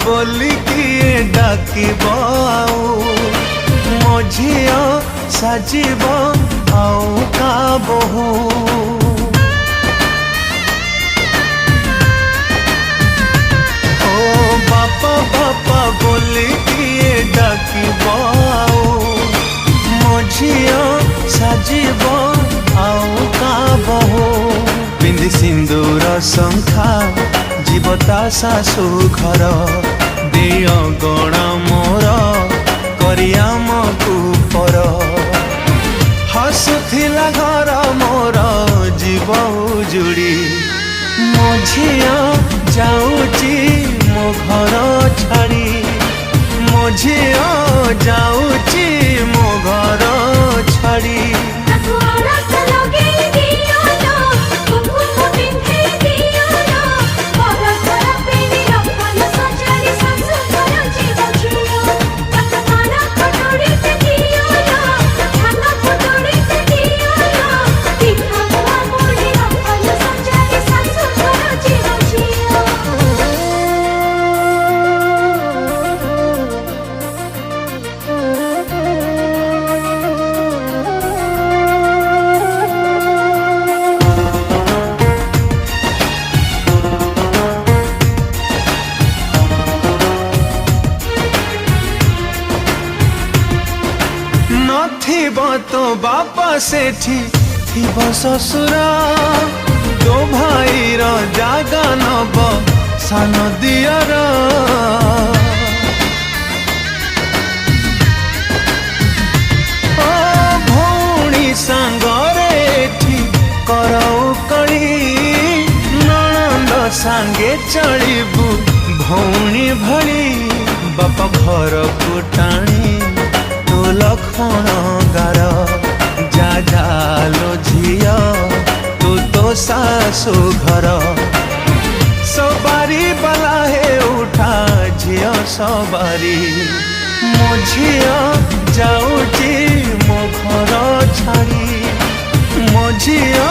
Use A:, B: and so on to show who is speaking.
A: बोली किए डाकिब मो झिया साजिब आउ का बहु बापा बापा बोली किए डाकिब मो झिया साजिब आउ का बहु पिंधि सिंदूर शंखा जीवता सासु घर देय गण मोर करियामकु पर हसुथिला घर मोर जीव उजुड़ी मो झिया जाऊची मो घर छाड़ी मो झिया जाऊची मो घर छाड़ी तो बापा सेठी थिब ससुर तो भाई रो जागा नब सान दियर भौणी सांगरे एठी करौ कली नणंद सांगे चलिबू भौणी भली बापा घर को टाणी तो लखण गार जा जालो झिया तू तो सासु घर सवारी बला है उठा झिया सवारी मो झिया जाऊची मो घर छाड़ी मो झिया